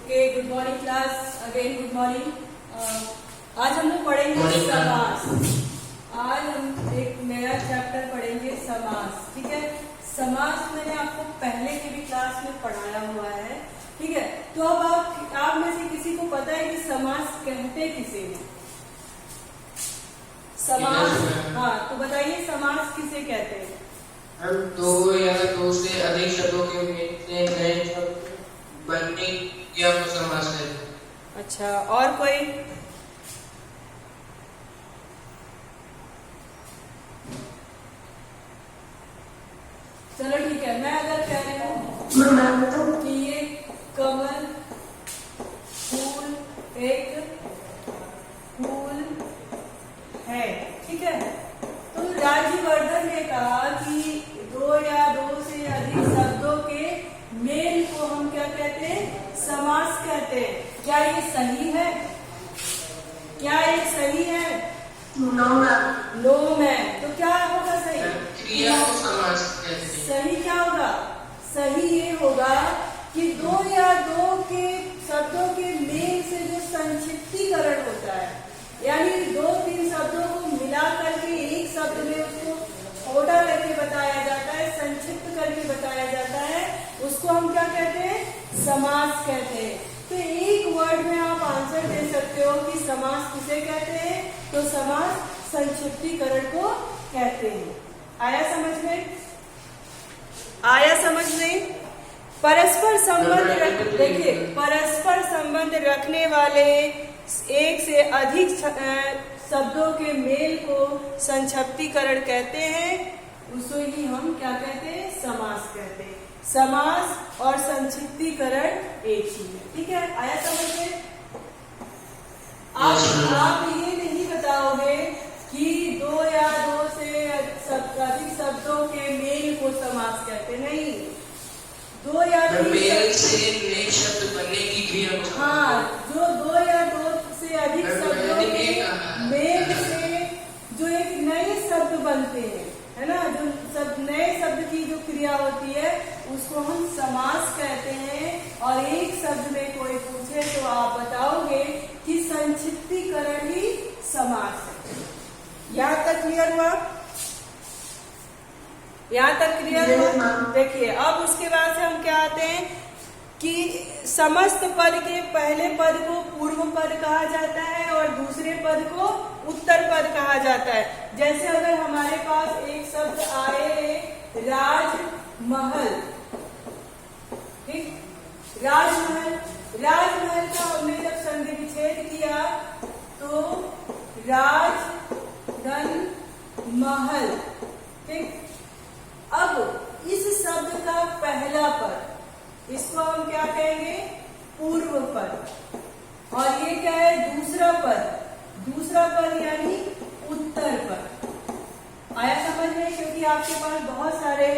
Okay, good morning class, again good morning. आज हम लोग पढ़ेंगे समास। आज हम एक नया चैप्टर पढ़ेंगे समास। ठीक है, समास मैंने आपको पहले की भी क्लास में पढ़ाया हुआ है। ठीक है, तो अब आप में से किसी को पता है कि समास कहते किसे हैं? समास, हाँ, तो बताइए समास किसे कहते हैं? हम दो या दो से अधिक शब्दों के मिलने नए शब्द बनने या समास कहते हैं। अच्छा, और कोई? चलो ठीक है, मैं अगर कह रही हूँ कि ये कमल फूल एक फूल है, ठीक है, तो राजीवर्धन ने कहा कि दो या दो से अधिक शब्दों के मेल को हम क्या कहते हैं? समास कहते हैं। क्या ये सही है? क्या ये सही है? No ma'am. No ma'am. तो क्या होगा सही? क्रिया को समास कहते हैं। सही क्या होगा? सही ये होगा कि दो या दो के शब्दों के मेल से जो संक्षिप्तीकरण होता है, यानी दो तीन शब्दों को मिला करके एक शब्द में उसको छोटा करके बताया जाता है, संक्षिप्त करके बताया जाता है, उसको हम क्या कहते हैं? समास कहते हैं। तो एक वर्ड में आप आंसर दे सकते हो कि समास किसे कहते हैं? तो समास संक्षिप्तीकरण को कहते हैं। आया समझ में? आया समझ में? परस्पर संबंध, देखिए, परस्पर संबंध रखने वाले एक से अधिक शब्दों के मेल को संक्षिप्तीकरण कहते हैं। उसको ही हम क्या कहते हैं? समास कहते हैं। समास और संक्षिप्तीकरण एक ही है। ठीक है, आया समझ में? आप ये नहीं बताओगे कि दो या दो से अधिक शब्दों के मेल को समास कहते नहीं। दो या मेल से नए शब्द बनने की क्रिया को, हाँ, जो दो या दो से अधिक शब्दों के मेल से जो एक नए शब्द बनते हैं, है ना, जो सब नए शब्द की जो क्रिया होती है उसको हम समास कहते हैं। और एक शब्द में कोई पूछे तो आप बताओगे कि संक्षिप्तीकरण ही समास है। यहाँ तक क्लियर हुआ? यहाँ तक क्लियर हुआ? देखिए, अब उसके बाद से हम क्या आते हैं कि समस्त पद के पहले पद को पूर्व पद कहा जाता है और दूसरे पद को उत्तर पद कहा जाता है। जैसे अगर हमारे पास एक शब्द आए राजमहल, ठीक, राजमहल, राजमहल का हमने जब संधि विच्छेद किया तो राज धन महल, ठीक। अब इस शब्द का पहला पद, इसको हम क्या कहेंगे? पूर्व पद। और ये क्या है? दूसरा पद। दूसरा पद यानी उत्तर पद। आया समझ में? क्योंकि आपके पास बहुत सारे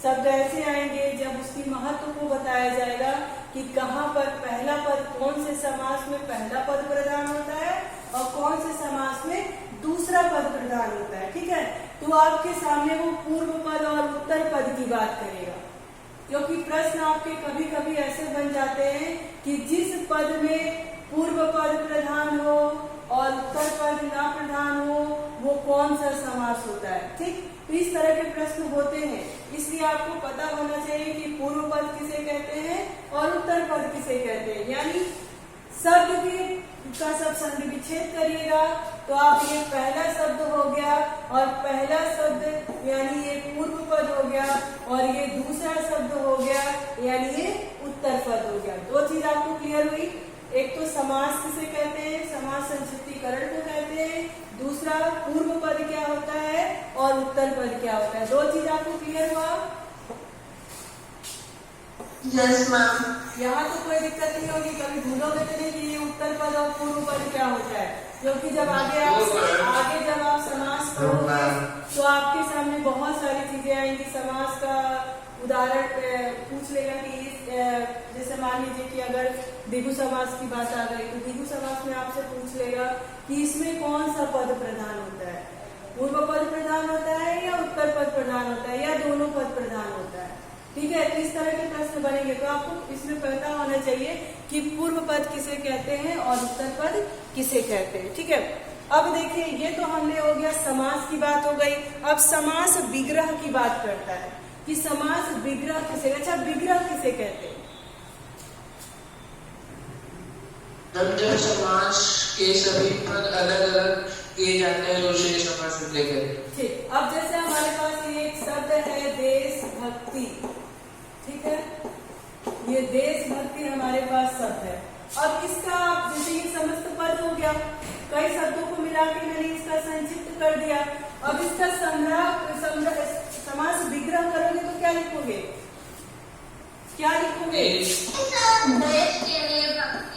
शब्द ऐसे आएंगे जब उसकी महत्व को बताया जाएगा कि कहाँ पर पहला पद, कौन से समास में पहला पद प्रधान होता है और कौन से समास में दूसरा पद प्रधान होता है। ठीक है, तो आपके सामने वो पूर्व पद और उत्तर पद की बात करेगा, क्योंकि प्रश्न आपके कभी कभी ऐसे बन जाते हैं कि जिस पद में पूर्व पद प्रधान हो और उत्तर पद ना प्रधान हो वो कौन सा समास होता है। ठीक, तो इस तरह के प्रश्न होते हैं, इसलिए आपको पता होना चाहिए कि पूर्व पद किसे कहते हैं और उत्तर पद किसे कहते हैं। यानी शब्द का सब संधि विच्छेद करिएगा तो आप ये पहला शब्द हो गया और पहला शब्द यानी ये पूर्व पद हो गया और ये दूसरा शब्द हो गया यानी ये उत्तर पद हो गया। दो चीज आपको क्लियर हुई? एक तो समास किसे कहते हैं? समास संक्षिप्तीकरण को कहते हैं। दूसरा पूर्व पद क्या होता है और उत्तर पद क्या होता है। दो चीज आपको क्लियर हुआ? Yes ma'am. यहाँ तो कोई दिक्कत नहीं होगी, कभी भूलोगे तो नहीं कि ये उत्तर पद और पूर्व पद क्या होता है, क्योंकि जब आगे जब आप समास पढ़ोगे तो आपके सामने बहुत सारी चीजें आएंगी। समास का उदाहरण पूछ लेगा कि जैसे मान लीजिए कि अगर द्विगु समास की बात आ गई तो द्विगु समास में आपसे पूछ लेगा कि इसमें कौन सा पद प्रधान होता है, पूर्व पद प्रधान होता है या उत्तर पद प्रधान होता है या दोनों पद प्रधान होता है। ठीक है, इस तरह के प्रश्न बनेंगे तो आपको इसमें पता होना चाहिए कि पूर्व पद किसे कहते हैं और उत्तर पद किसे कहते हैं। ठीक है, अब देखिए ये तो हमने हो गया समास की बात हो गई। अब समास विग्रह की बात करता है कि समास विग्रह किसे, अच्छा विग्रह किसे कहते हैं? जब समास के सभी पद अलग अलग किए जाते हैं तो उसे समास विग्रह कहते हैं। ठीक, अब जैसे हमारे पास ये एक शब्द है देशभक्ति, ठीक है, ये देशभक्ति हमारे पास शब्द है। अब इसका आप जैसे ये समस्त पद हो गया, कई शब्दों को मिला के मैंने इसका संक्षिप्त कर दिया। अब इसका समास विग्रह करोगे तो क्या लिखोगे, क्या लिखोगे?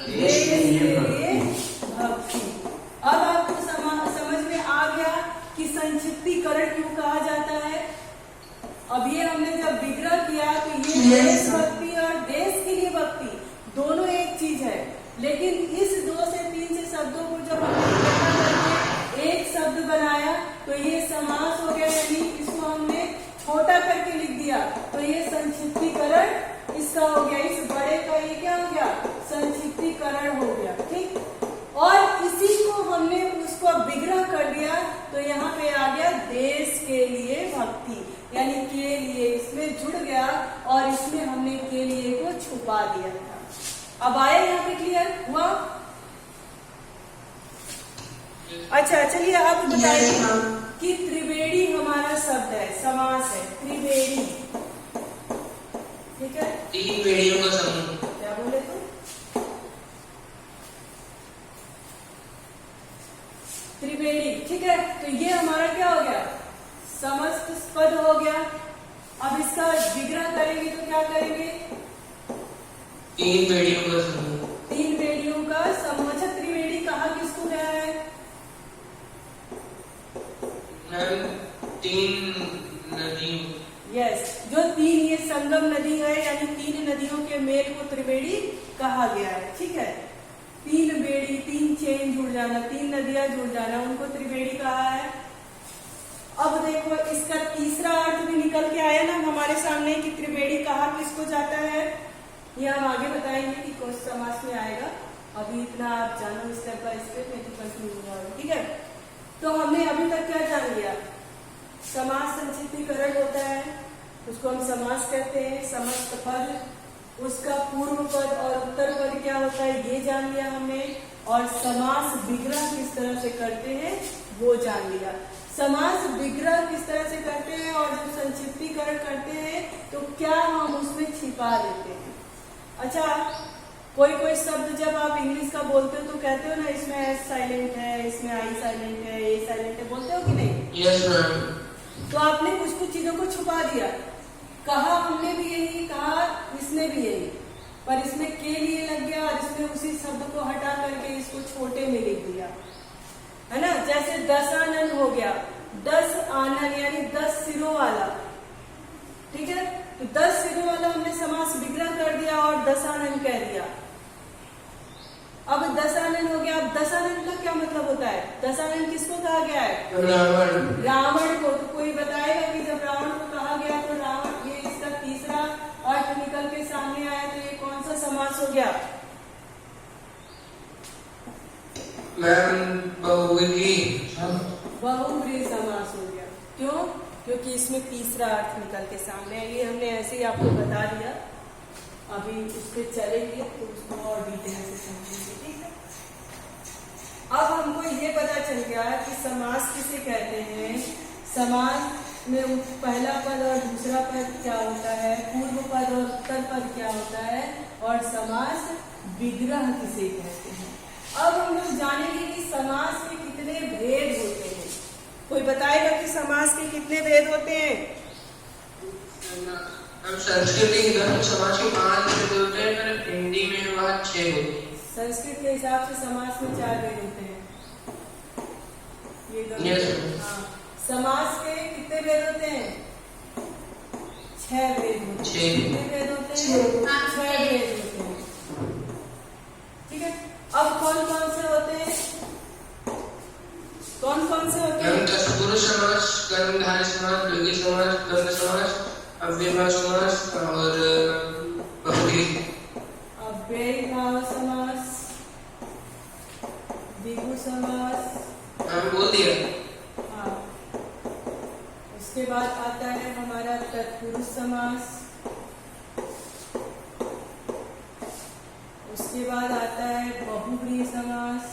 देश के लिए भक्ति। अब आपको समझ में आ गया कि संक्षिप्तीकरण क्यों कहा जाता है। अब ये हमने जब विग्रह किया तो ये देशभक्ति और देश के लिए भक्ति दोनों एक चीज है, लेकिन इस 2 से 3 से शब्दों को जब हमने इकट्ठा करके एक शब्द बनाया तो ये समास हो गया, यानी इसको हमने छोटा करके लिख दिया तो ये संक्षिप्तीकरण इसका हो गया, इस बड़े का ये क्या हो गया, संक्षिप्तीकरण हो गया। ठीक, और इसी को हमने उसको विग्रह कर दिया तो यहाँ पे आ गया देश के लिए भक्ति, यानी के लिए इसमें जुड़ गया और इसमें हमने के लिए को छुपा दिया था। अब आया यहाँ पे, क्लियर हुआ? अच्छा चलिए अब बताइए कि त्रिवेणी हमारा शब्द है, समास है त्रिवेणी, ठीक है, 3 बेड़ियों का समूह। क्या बोले तुम? त्रिवेणी, ठीक है, तो ये हमारा क्या हो गया, समस्त पद हो गया। अब इसका विग्रह करेंगे तो क्या करेंगे, 3 बेड़ियों का समूह। 3 बेड़ियों का समूह। अच्छा त्रिवेणी कहा किसको गया है? 3 नदियों। यस, जो 3 ये संगम नदी है, यानी 3 नदियों के मेल को त्रिवेणी कहा गया है। ठीक है, 3 बेड़ी, 3 चेन जुड़ जाना, 3 नदियां जुड़ जाना, उनको त्रिवेणी कहा है। अब देखो इसका तीसरा अर्थ भी निकल के आया ना हमारे सामने कि त्रिवेणी कहा किसको जाता है, ये हम आगे बताएंगे कि कौन समास में आएगा। अभी इतना आप जानो स्टेप बाय स्टेप, नहीं तो कंफ्यूज हो जाओगे। ठीक है, तो हमने अभी तक क्या जान लिया, समास संक्षिप्तीकरण होता है, उसको हम समास कहते हैं। समस्त पद, उसका पूर्व पद और उत्तर पद क्या होता है ये जान लिया हमने, और समास विग्रह किस तरह से करते हैं वो जान लिया। समास विग्रह किस तरह से करते हैं और जब संक्षिप्तीकरण करते हैं तो क्या हम उसमें छिपा देते हैं। अच्छा, कोई शब्द जब आप इंग्लिश का बोलते हो तो कहते हो ना इसमें एस साइलेंट है, इसमें आई साइलेंट है, ए साइलेंट है, बोलते हो कि नहीं? Yes ma'am. तो आपने कुछ चीजों को छुपा दिया, कहा हमने भी यही, कहा इसने भी यही, पर इसमें के लिए लग गया और इसमें उसी शब्द को हटा करके इसको छोटे में लिख दिया, है ना। जैसे दशानन हो गया, 10 आनन यानी 10 सिरों वाला, ठीक है, तो 10 सिरों वाला हमने समास विग्रह कर दिया और दशानन कह दिया। अब दशानन हो गया। अब दशानन का क्या मतलब होता है, दशानन किसको कहा गया है? रावण। रावण को। तो कोई बताएगा कि जब रावण को कहा गया तो रावण, ये इसका तीसरा अर्थ निकल के सामने आया, तो ये कौन सा समास हो गया? मैम बहुव्रीहि। बहुव्रीहि समास हो गया। क्यों? क्योंकि इसमें तीसरा अर्थ निकल के सामने है। ये हमने ऐसे ही आपको बता दिया, अभी उस पर चलेंगे तो उसको और डिटेल से समझेंगे। ठीक है, अब हमको ये पता चल गया कि समास किसे कहते हैं, समास में पहला पद और दूसरा पद क्या होता है, पूर्व पद और उत्तर पद क्या होता है, और समास विग्रह किसे कहते हैं। अब हम लोग जानेंगे कि समास के कितने भेद होते हैं। कोई बताएगा कि समास के कितने भेद होते हैं? हम संस्कृत धर्म समाज के 5 भेद होते हैं, पर हिंदी में वह 6 होते हैं। संस्कृत के हिसाब से समास में 4 भेद होते हैं। ये हाँ, समास के कितने भेद होते हैं? 6 भेद होते हैं। कितने भेद होते हैं? 6 भेद होते हैं। ठीक है, अब कौन कौन से होते हैं? कौन कौन से होते हैं? तत्पुरुष समास, कर्मधारय समास, द्वितीय समास, द्वंद्व समास, अव्ययभाव समास, अव्ययी भाव समास, द्विगु समास। हम बोल दिया। हाँ, उसके बाद आता है हमारा तत्पुरुष समास, उसके बाद आता है बहुव्रीहि समास,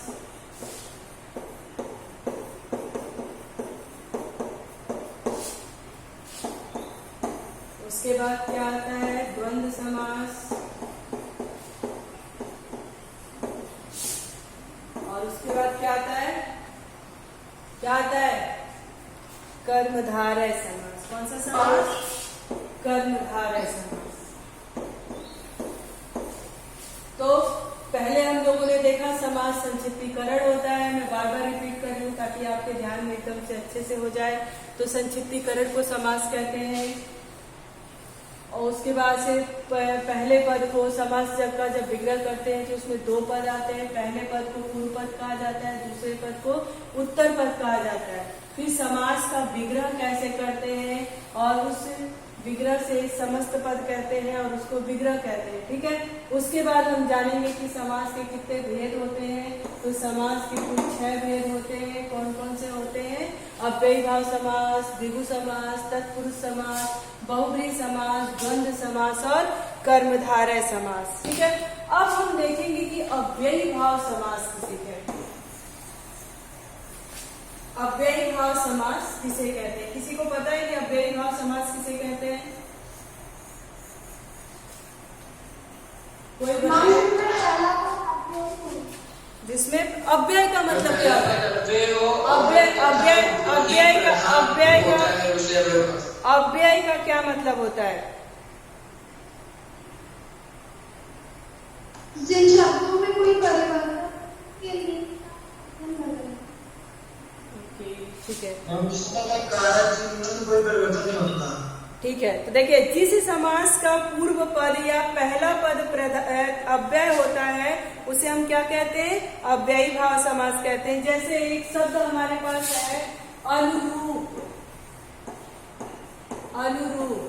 उसके बाद क्या आता है द्वंद्व समास, और उसके बाद क्या आता है, क्या आता है कर्मधारय समास। कौन सा समास? कर्मधारय समास। तो पहले हम लोगों ने देखा समास संक्षिप्तीकरण होता है। मैं बार बार रिपीट कर रही हूँ ताकि आपके ध्यान में एकदम से अच्छे से हो जाए। तो संक्षिप्तीकरण को समास कहते हैं। और उसके बाद से पहले पद को समास जब विग्रह करते हैं तो उसमें दो पद आते हैं। पहले पद को पूर्व पद कहा जाता है, दूसरे पद को उत्तर पद कहा जाता है। फिर समास का विग्रह कैसे करते हैं और उस विग्रह से समस्त पद कहते हैं और उसको विग्रह कहते हैं। ठीक है, उसके बाद हम जानेंगे कि समास के कितने भेद होते हैं। तो समास के कुल 6 भेद होते हैं। कौन कौन से होते हैं? अव्ययी भाव समास, द्विगु समास, तत्पुरुष समास, बहुव्रीहि समास, द्वंद्व समास और कर्मधारय समास। ठीक है, अब हम देखेंगे कि अव्ययी भाव समास किसे कहते हैं। अव्ययी भाव समास किसे कहते हैं? किसी को पता है कि अव्ययी भाव समास किसे कहते हैं? कोई बताए? जिसमें अव्यय का मतलब क्या होता है? अव्यय का क्या मतलब होता है? जिन शब्दों में कोई परिवर्तन के लिए ठीक है, कोई परिवर्तन नहीं होता। ठीक है। तो देखिए, जिस समास का पूर्व पद या पहला पद अव्यय होता है उसे हम क्या कहते हैं? अव्ययी भाव समास कहते हैं। जैसे एक शब्द हमारे पास है अनुरूप। अनुरूप,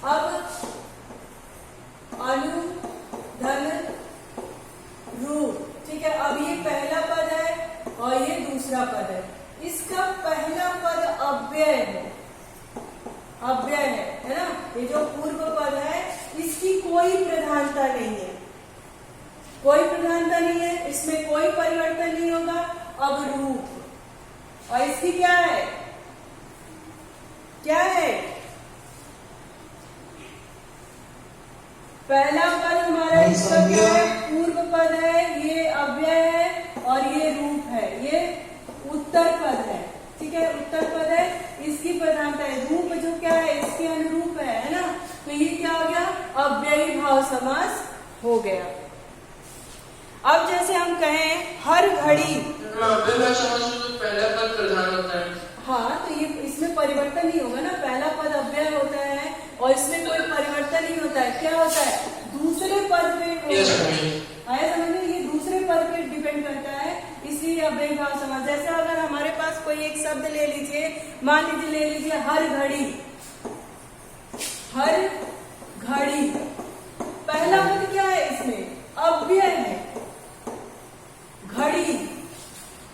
अब अनु धन रूप। ठीक है, अब ये पहला पद है और ये दूसरा पद है। इसका पहला पद अव्यय है, अव्यय है ना। ये जो पूर्व पद है इसकी कोई प्रधानता नहीं है, कोई प्रधानता नहीं है, इसमें कोई परिवर्तन नहीं होगा। अब रूप, और इसकी क्या है? क्या है? पहला पद हमारा इसका क्या है? पूर्व पद है, ये अव्यय है और ये रूप है, ये उत्तर पद है। ठीक है, उत्तर पद है, इसकी प्रधानता है। रूप जो क्या है? इसके अनुरूप है ना। तो ये क्या हो गया? अव्ययी भाव समास हो गया। अब जैसे हम कहें हर घड़ी, पहला पद प्रधान होता है। हाँ, तो ये इसमें परिवर्तन नहीं होगा ना। पहला पद अव्यय होता है और इसमें कोई परिवर्तन नहीं होता है। क्या होता है? दूसरे पद पे आया समझ में? ये दूसरे पद पे डिपेंड करता है, इसलिए अव्ययी भाव समास। जैसे अगर हमारे पास कोई एक शब्द ले लीजिए, मान लीजिए ले लीजिए हर घड़ी। हर घड़ी, पहला पद क्या है? इसमें अव्यय है। घड़ी,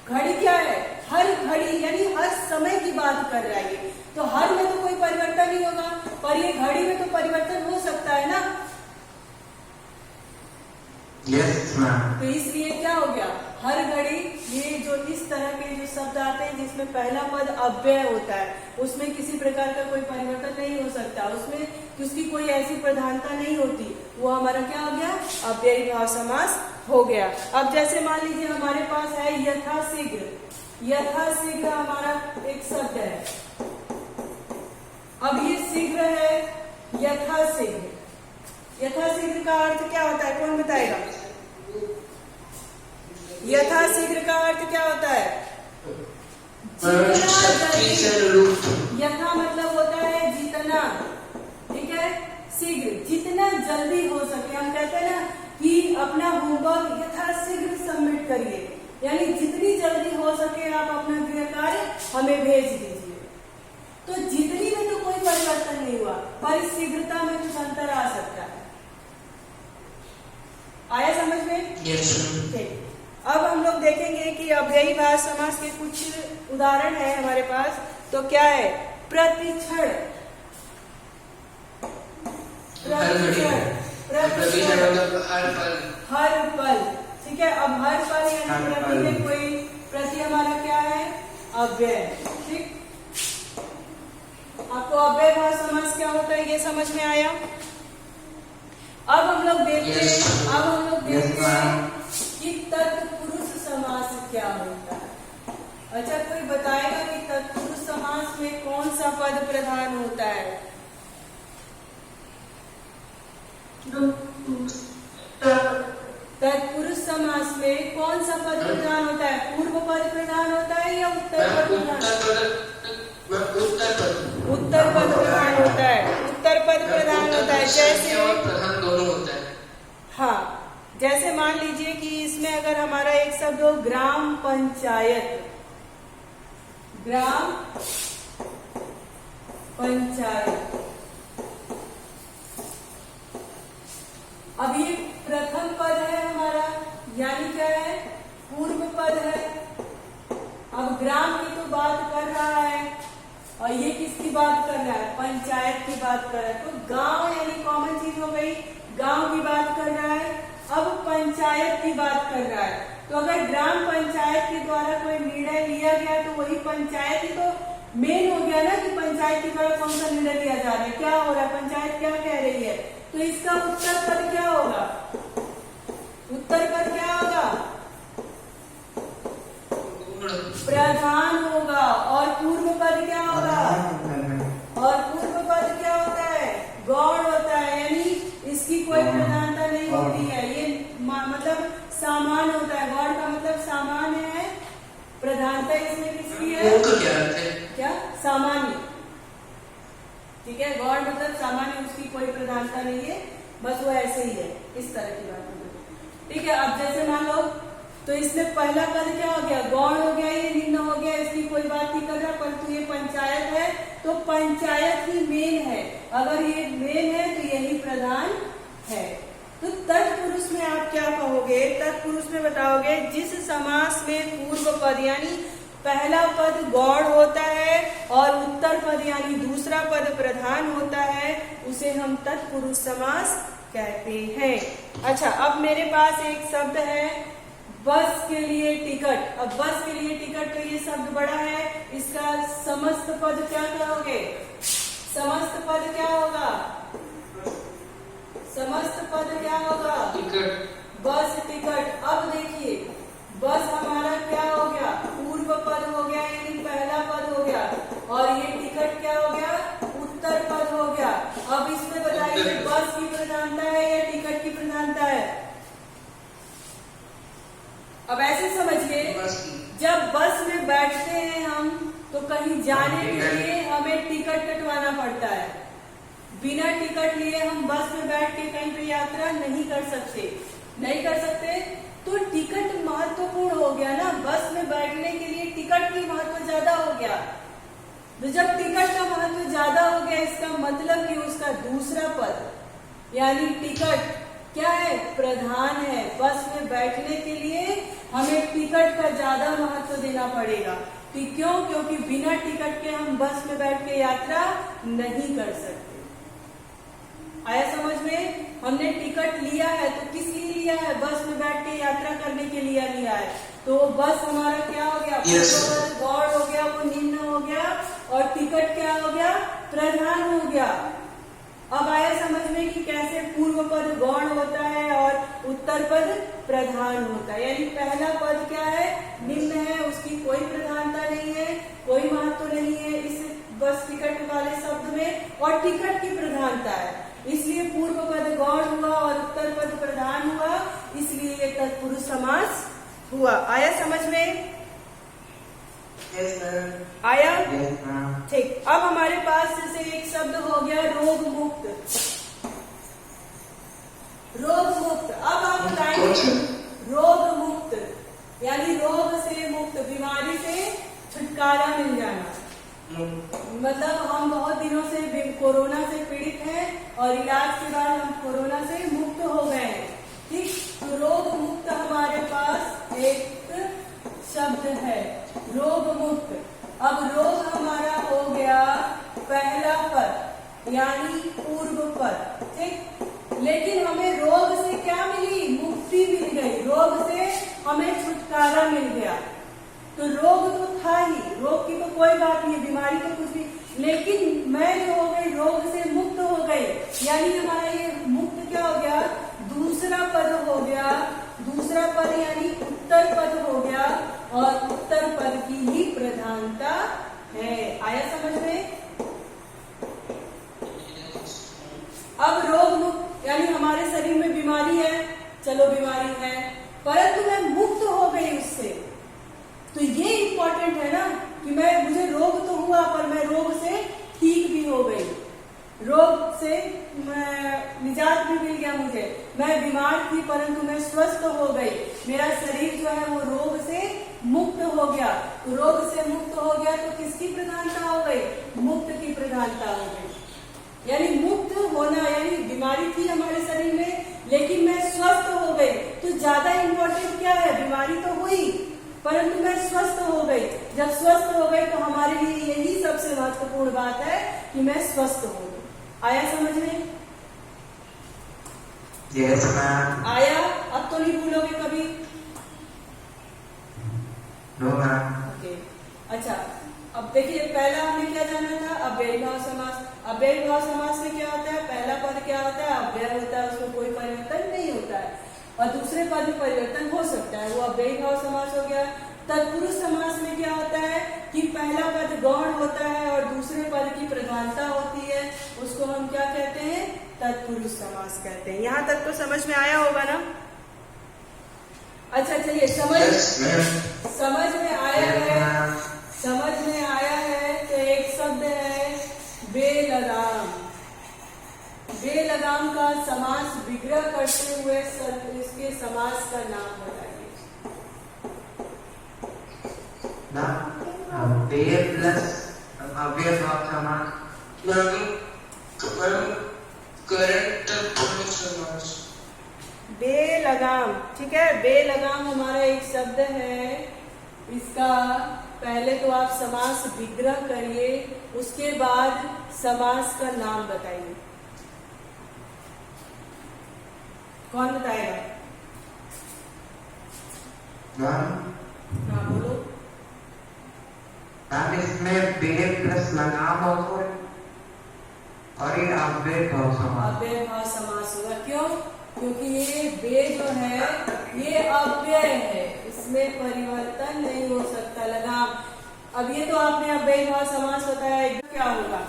घड़ी क्या है? हर घड़ी यानी हर समय की बात कर रहा है ये। तो हर में तो कोई परिवर्तन नहीं होगा, पर ये घड़ी में तो परिवर्तन हो सकता है ना। Yes ma'am. तो इसलिए क्या हो गया? हर घड़ी, ये जो इस तरह के जो शब्द आते हैं जिसमें पहला पद अव्यय होता है, उसमें किसी प्रकार का कोई परिवर्तन नहीं हो सकता, उसमें उसकी कोई ऐसी प्रधानता नहीं होती, वो हमारा क्या हो गया? अव्ययी भाव समास हो गया। अब जैसे मान लीजिए हमारे पास है यथाशीघ्र। यथाशीघ्र हमारा एक शब्द है। अब ये शीघ्र है, यथाशीघ्र। यथाशीघ्र का अर्थ क्या होता है? कौन बताएगा? यथाशीघ्र का अर्थ क्या होता है? यथा मतलब होता है जितना, ठीक है। शीघ्र, जितना जल्दी हो सके। हम कहते हैं ना कि अपना होमवर्क यथाशीघ्र सबमिट करिए, यानी जितनी जल्दी हो सके आप अपना गृह कार्य हमें भेज दीजिए। तो जितनी में तो कोई परिवर्तन नहीं हुआ, पर शीघ्रता में कुछ अंतर आ सकता है। आया समझ में? Yes ma'am. ठीक। अब हम लोग देखेंगे कि अव्ययी भाव समास के कुछ उदाहरण है हमारे पास। तो क्या है? प्रतिक्षण, प्रतिक्षण मतलब हर पल। हर पल। ठीक है, अब हर पल यानी हर प्रति पल। में कोई प्रति हमारा क्या है? अव्यय। ठीक, आपको अव्यय भाव समास क्या होता है ये समझ में आया? अब हम लोग देखते हैं, Yes. अब हम लोग Yes, देखते हैं ma'am. कि तत्पुरुष समास क्या होता है। अच्छा, कोई बताएगा कि तत्पुरुष समास में कौन सा पद प्रधान होता है? तत्पुरुष समास में कौन सा पद प्रधान होता है? पूर्व पद प्रधान होता है या उत्तर पद प्रधान? उत्तर पद प्रधान होता है। उत्तर पद प्रधान होता है। जैसे और प्रधान दोनों होता है। हाँ, जैसे मान लीजिए कि इसमें अगर हमारा एक शब्द हो ग्राम पंचायत, ग्राम पंचायत। अब ये प्रथम पद है हमारा, यानी क्या है? पूर्व पद है। अब ग्राम की तो बात कर रहा है और ये किसकी बात कर रहा है? पंचायत की बात कर रहा है। तो गांव यानी कॉमन चीज हो गई, गांव की बात कर रहा है। अब पंचायत की बात कर रहा है। तो अगर ग्राम पंचायत के द्वारा कोई निर्णय लिया गया तो वही पंचायत ही तो मेन हो गया ना, कि पंचायत के द्वारा कौन सा निर्णय लिया जा रहा है, क्या हो रहा है, पंचायत क्या कह रही है। तो इसका उत्तर पद क्या होगा? उत्तर पद क्या होगा? प्रधान होगा। और पूर्व पद क्या होगा? और पूर्व पद क्या होता है? गौण होता है, यानी इसकी कोई प्रधानता नहीं होती है। ये मतलब सामान्य होता है। गौण का मतलब सामान्य है, प्रधानता इसमें किसकी है? क्या अर्थ है? क्या? सामान्य। ठीक है, गौण मतलब सामान्य, उसकी कोई प्रधानता नहीं है, बस वो ऐसे ही है, इस तरह की बात है। ठीक है, अब जैसे मान लो तो इसमें पहला पद क्या हो गया? गौण हो गया, ये निम्न हो गया, इसकी कोई बात नहीं कर रहा, परंतु ये पंचायत है तो पंचायत ही मेन है। अगर ये मेन है तो यही प्रधान है। तो तत्पुरुष में आप क्या कहोगे? तत्पुरुष में बताओगे जिस समास में पूर्व पद यानी पहला पद गौण होता है और उत्तर पद यानी दूसरा पद प्रधान होता है, उसे हम तत्पुरुष समास कहते हैं। अच्छा, अब मेरे पास एक शब्द है बस के लिए टिकट। अब बस के लिए टिकट, तो ये शब्द बड़ा है, इसका समस्त पद क्या कहोगे? समस्त पद क्या होगा? समस्त पद क्या होगा? टिकट। बस टिकट। अब देखिए, बस हमारा क्या हो गया? पूर्व पद हो गया, यानी पहला पद हो गया, और ये टिकट क्या हो गया? उत्तर पद हो गया। अब इसमें बताइए बस की प्रधानता है या टिकट की प्रधानता है? अब ऐसे समझिए, जब बस में बैठते हैं हम तो कहीं जाने के लिए हमें टिकट कटवाना पड़ता है। बिना टिकट लिए हम बस में बैठ के कहीं पे यात्रा नहीं कर सकते, नहीं कर सकते। तो टिकट महत्वपूर्ण हो गया ना, बस में बैठने के लिए टिकट की महत्व ज्यादा हो गया। तो जब टिकट का महत्व ज्यादा हो गया, इसका मतलब कि उसका दूसरा पद यानी टिकट क्या है? प्रधान है। बस में बैठने के लिए हमें टिकट का ज्यादा महत्व देना पड़ेगा। क्यों? क्योंकि बिना टिकट के हम बस में बैठ के यात्रा नहीं कर सकते। आया समझ में? हमने टिकट लिया है तो किस लिए लिया है? बस में बैठ के यात्रा करने के लिए लिया है। तो बस हमारा क्या हो गया? गौण हो गया, वो निम्न हो गया, और टिकट क्या हो गया? प्रधान हो गया। अब आया समझ में कि कैसे पूर्व पद गौण होता है और उत्तर पद प्रधान होता है। यानी पहला पद क्या है? निम्न है, उसकी कोई प्रधानता नहीं है, कोई महत्व नहीं है इस बस टिकट वाले शब्द में, और टिकट की प्रधानता है, इसलिए पूर्व पद गौण हुआ और उत्तर पद प्रधान हुआ, इसलिए ये तत्पुरुष समास हुआ। आया समझ में? आया? ठीक। अब हमारे पास जैसे एक शब्द हो गया रोग मुक्त। रोग मुक्त, अब आप बताएंगे रोग मुक्त यानी रोग से मुक्त, बीमारी से छुटकारा मिल जाना। मतलब हम बहुत दिनों से कोरोना से पीड़ित हैं और इलाज के बाद हम कोरोना से मुक्त हो गए हैं। ठीक, हमें छुटकारा मिल गया। तो रोग तो था ही, रोग की तो कोई बात नहीं, बीमारी तो कुछ भी, लेकिन मैं जो हो गई रोग से मुक्त हो गई, यानी हमारा ये मुक्त क्या हो गया, दूसरा पद हो गया। दूसरा पद यानी उत्तर पद हो गया, और उत्तर पद की ही प्रधानता है। आया समझ में? अब रोग मुक्त यानी हमारे शरीर में बीमारी है, चलो बीमारी है, परंतु मैं मुक्त हो गई उससे। तो ये इम्पोर्टेंट है ना कि मुझे रोग तो हुआ पर मैं रोग से ठीक भी हो गई, रोग से निजात भी मिल गया मुझे। मैं बीमार थी परंतु मैं स्वस्थ हो गई, मेरा शरीर जो है वो रोग से मुक्त हो गया। तो रोग से मुक्त हो गया तो किसकी प्रधानता हो गई, मुक्त की प्रधानता हो गई। यानी मुक्त होना यानी बीमारी थी हमारे शरीर में लेकिन मैं स्वस्थ हो गई। तो ज्यादा इम्पोर्टेंट क्या है, बीमारी तो हुई परंतु मैं स्वस्थ हो गई। जब स्वस्थ हो गई तो हमारे लिए यही सबसे महत्वपूर्ण बात है कि मैं स्वस्थ हो गई। आया समझ में? Yes ma'am. आया? अब तो नहीं भूलोगे कभी? No ma'am. ओके, अच्छा अब देखिए पहला हमने क्या जाना था, अव्ययी भाव समास। अव्ययी भाव समास में क्या होता है, पहला पद क्या होता है, अव्यय होता है, उसमें कोई परिवर्तन नहीं होता है, और दूसरे पद में परिवर्तन हो सकता है, वो अव्ययी भाव समास हो गया। तत्पुरुष समास में क्या होता है कि पहला पद गौण होता है और दूसरे पद की प्रधानता होती है, उसको हम क्या कहते हैं, तत्पुरुष समास कहते हैं। यहाँ तक तो समझ में आया होगा ना? अच्छा चलिए समझ में आया है, समझ में आया है तो एक शब्द है बेलगाम। बेलगाम का समास विग्रह करते हुए इसके समास का नाम बताइए। बे प्लस अव्यय भाव समास करंट तत्पुरुष समास। बेलगाम, ठीक है, बेलगाम हमारा एक शब्द है। इसका पहले तो आप समास विग्रह करिए, उसके बाद समास का नाम बताइए। कौन बताएगा? हाँ बोलो। मैम इसमें बे प्लस लगाम होगा और ये अव्यय भाव समास। अव्यय भाव समास होगा। क्यों? क्योंकि ये बे जो है ये अव्यय है, इसमें परिवर्तन नहीं हो सकता। लगाम, अब ये तो आपने अव्यय भाव समास बताया, एकदम क्या होगा?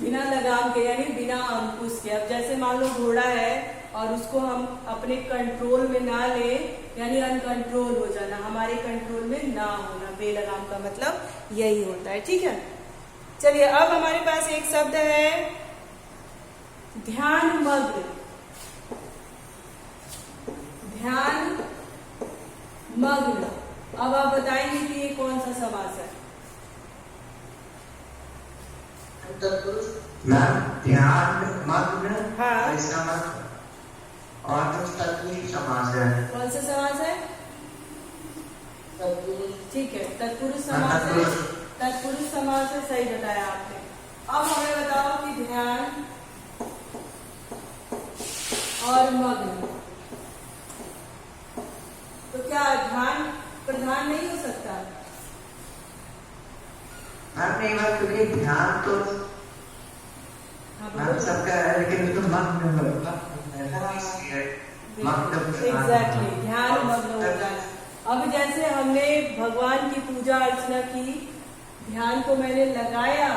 बिना लगाम के यानी बिना अंकुश के। अब जैसे मान लो घोड़ा है और उसको हम अपने कंट्रोल में ना ले, यानी अनकंट्रोल हो जाना, हमारे कंट्रोल में ना होना, बेलगाम का मतलब यही होता है। ठीक है, चलिए अब हमारे पास एक शब्द है ध्यान मग्न। ध्यान मग्न, अब आप बताएंगे कि ये कौन सा समास है? मैम ध्यान मग्न, हाँ। इसका मतलब और तो तत्पुरुष समास है। कौन सा समास है? ठीक है, तत्पुरुष समास है। तत्पुरुष समास है, सही बताया आपने। अब हमें बताओ कि ध्यान और मग्न, तो क्या ध्यान प्रधान नहीं हो सकता? मैम नहीं बात, क्योंकि ध्यान तो मैम सबका है लेकिन उसको मग्न एग्जैक्टली, ध्यान मग्न हो जाना। अब जैसे हमने भगवान की पूजा अर्चना की, ध्यान को मैंने लगाया,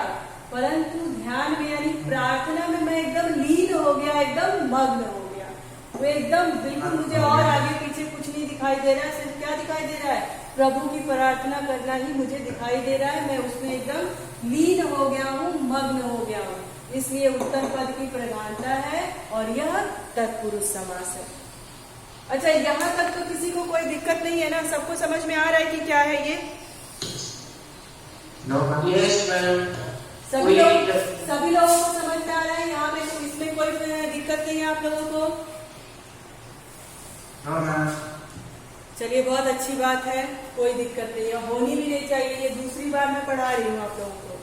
परंतु ध्यान में यानी प्रार्थना में मैं एकदम लीन हो गया, एकदम मग्न हो गया, वो एकदम बिल्कुल मुझे और आगे पीछे कुछ नहीं दिखाई दे रहा है। सिर्फ क्या दिखाई दे रहा है, प्रभु की प्रार्थना करना ही मुझे दिखाई दे रहा है। मैं उसमें एकदम लीन हो गया हूँ, मग्न हो गया हूँ, इसलिए उत्तर पद की प्रधानता है और यह तत्पुरुष समास है। अच्छा, यहाँ तक तो किसी को कोई दिक्कत नहीं है ना? सबको समझ में आ रहा है कि क्या है ये? सभी लोगों को समझ में आ रहा है यहाँ पे? तो इसमें कोई दिक्कत नहीं है आप लोगों को? चलिए, बहुत अच्छी बात है, कोई दिक्कत नहीं है, होनी भी नहीं चाहिए। ये दूसरी बार मैं पढ़ा रही हूँ आप लोगों को,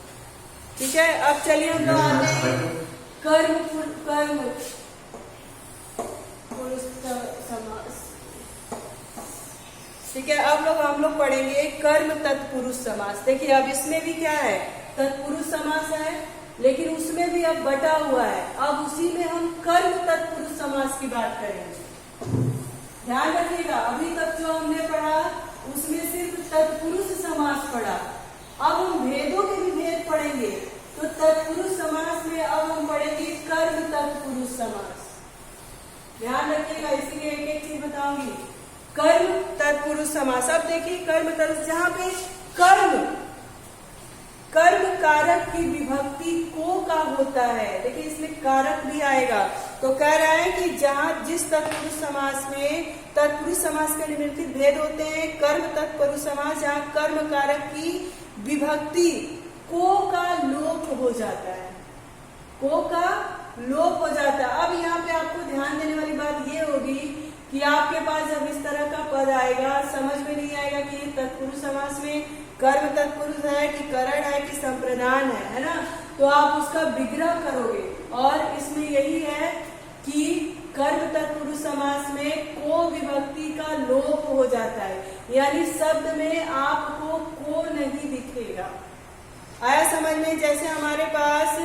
ठीक है। अब चलिए हम लोग आते हैं कर्म पुरुष समास, ठीक है। अब हम लोग पढ़ेंगे कर्म तत्पुरुष समास। देखिए, अब इसमें भी क्या है, तत्पुरुष समास है, लेकिन उसमें भी अब बटा हुआ है। अब उसी में हम कर्म तत्पुरुष समास की बात करेंगे। ध्यान रखिएगा, अभी तक जो हमने पढ़ा उसमें सिर्फ तत्पुरुष समास पढ़ा। अब हम भेदों के भी भेद पढ़ेंगे। तो तत्पुरुष समास में अब हम पढ़ेंगे कर्म तत्पुरुष समास। ध्यान रखिएगा, इसीलिए एक एक चीज बताऊंगी। कर्म तत्पुरुष समास। अब देखिए, कर्म तत्पुरुष, जहां पे कर्म कारक की विभक्ति को का होता है, देखिए इसमें कारक भी आएगा। तो कह रहा है कि जहां जिस तत्पुरुष समास में तत्पुरुष समास के निम्नलिखित भेद होते हैं, कर्म तत्पुरुष समास, जहां कर्म कारक की विभक्ति को का लोप हो जाता है, को का लोप हो जाता है। अब यहाँ पे आपको ध्यान देने वाली बात ये होगी कि आपके पास जब इस तरह का पद आएगा, समझ में नहीं आएगा कि ये तत्पुरुष समास में कर्म तत्पुरुष है कि करण है कि संप्रदान है ना, तो आप उसका विग्रह करोगे। और इसमें यही है कि कर्म तत्पुरुष समास में को विभक्ति का लोप हो जाता है, यानी शब्द में आपको को नहीं दिखेगा। आया समझ में? जैसे हमारे पास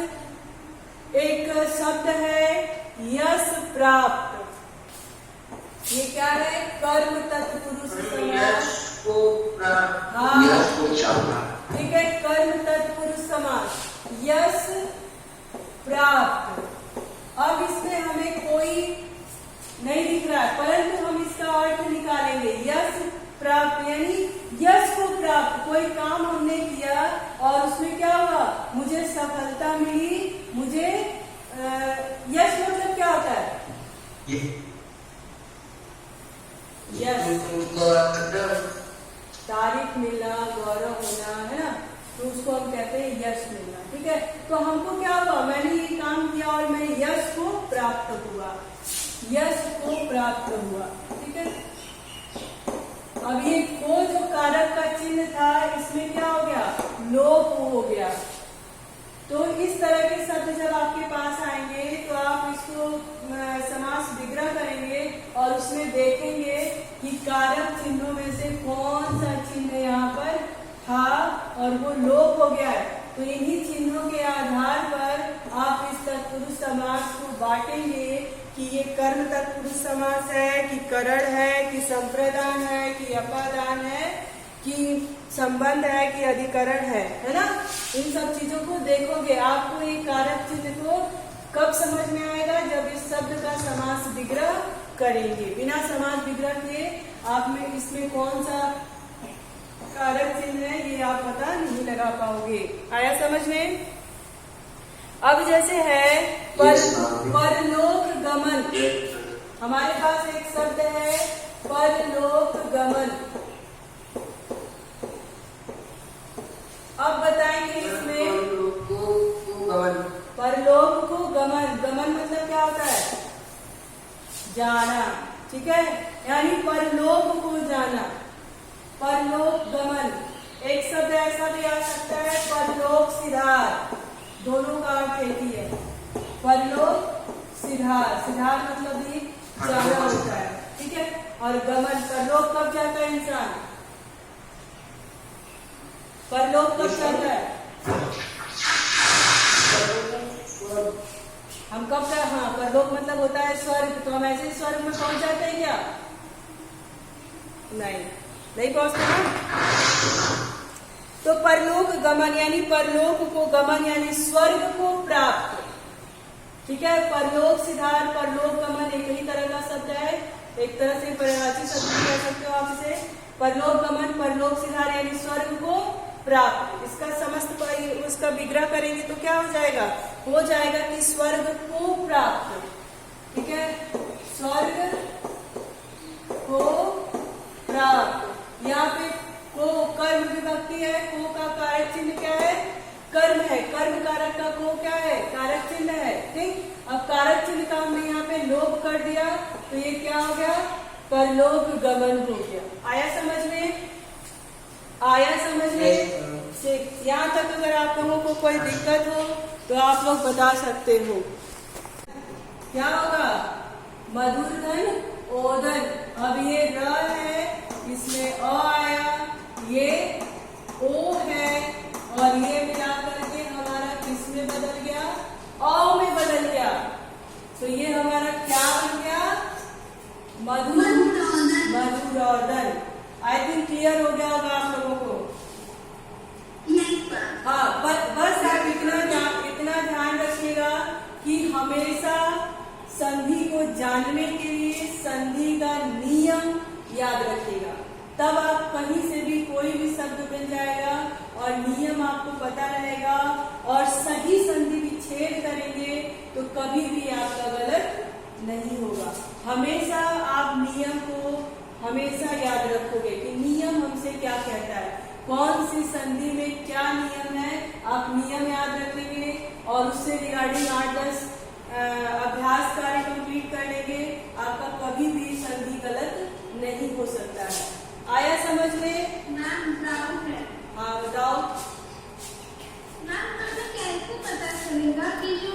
एक शब्द है यश प्राप्त, ये क्या है, कर्म तत्पुरुष समास। हाँ, ठीक है, कर्म तत्पुरुष समास, यश प्राप्त। अब इसमें हमें कोई नहीं दिख रहा है, परंतु हम इसका अर्थ निकालेंगे। यश प्राप्त यानी यश को प्राप्त, कोई काम हमने किया और उसमें क्या हुआ, मुझे सफलता मिली, मुझे यश मतलब क्या होता है, यश तारीफ मिलना, गौरव होना, है ना, तो उसको हम कहते हैं यश मिलना, ठीक है। तो हमको क्या हुआ, मैंने ये काम किया और मैं यश को प्राप्त हुआ, यश को प्राप्त हुआ, ठीक है। अब ये को जो कारक का चिन्ह था, इसमें क्या हो गया, लोप हो गया। तो इस तरह के शब्द जब आपके पास आएंगे तो आप इसको समास विग्रह करेंगे और उसमें देखेंगे कि कारक चिन्हों में से कौन सा चिन्ह यहाँ पर था और वो लोप हो गया है। तो इन्हीं चिन्हों के आधार पर आप इस तत्पुरुष समास को बांटेंगे कि ये कर्म तत्पुरुष समास है कि करण है कि संप्रदान है कि अपादान है कि संबंध है कि अधिकरण है ना। इन सब चीजों को देखोगे, आपको ये कारक चिन्ह को कब समझ में आएगा, जब इस शब्द का समास विग्रह करेंगे। बिना समास विग्रह के आप में इसमें कौन सा कारक चिन्ह है ये आप पता नहीं लगा पाओगे। आया समझ में? अब जैसे है परलोक गमन, हमारे पास एक शब्द है परलोक गमन। अब बताएंगे इसमें परलोक को गमन, गमन मतलब क्या होता है, जाना, ठीक है, यानी परलोक को जाना, परलोक गमन। एक शब्द ऐसा भी आ सकता है परलोक सिधार, दोनों का अर्थ एक ही है, परलोक सिधार, सिधार मतलब भी जाना होता है, ठीक है। और गमन, परलोक कब जाता है इंसान, परलोक कब जाता है, हम कब का, हाँ, परलोक मतलब होता है स्वर्ग। तो हम ऐसे ही स्वर्ग में पहुंच जाते हैं क्या, नहीं पहुंचते ना। तो परलोक गमन यानी परलोक को गमन यानी स्वर्ग को प्राप्त, ठीक है। परलोक सिधार, परलोक गमन एक ही तरह का शब्द है, एक तरह से परिभाषित शब्द कह सकते हो आप इसे। परलोक गमन, परलोक सिधार यानी स्वर्ग को प्राप्त। इसका समस्त उसका विग्रह करेंगे तो क्या हो जाएगा, हो जाएगा कि स्वर्ग को प्राप्त, ठीक है, स्वर्ग को प्राप्त। यहाँ पे को कर्म विभक्ति है, को का कारक चिन्ह क्या है, कर्म है, कर्म कारक का को क्या है, कारक चिन्ह है, ठीक। अब कारक चिन्ह का हमने यहाँ पे लोप कर दिया तो ये क्या हो गया, परलोक गमन हो गया। आया समझ में? आया समझ में? यहाँ तक अगर आप लोगों को कोई दिक्कत हो तो आप लोग बता सकते हो। क्या होगा? मधुरधन ओदन। अब ये र है, इसमें अ आया, ये ओ है, और ये मिला करके हमारा किस में बदल गया? औ में बदल गया। तो ये हमारा क्या बन गया? मधुरोदन। आई थिंक क्लियर हो गया होगा आप लोगों को। हाँ, बस आप इतना ध्यान रखिएगा कि हमेशा संधि को जानने के लिए संधि का नियम याद रखिएगा, तब आप कहीं से भी कोई भी शब्द बन जाएगा और नियम आपको पता रहेगा, और सही संधि विच्छेद करेंगे तो कभी भी आपका गलत नहीं होगा। हमेशा आप नियम को हमेशा याद रखोगे कि नियम हमसे क्या कहता है, कौन सी संधि में क्या नियम है, आप नियम याद रखेंगे और उससे रिगार्डिंग 8-10 अभ्यास कार्य कंप्लीट कर लेंगे। आपका कभी भी संधि गलत नहीं हो सकता है। आया समझ में? मैम डाउट है। हाँ बताओ। मैम कैसे पता चलेगा कि जो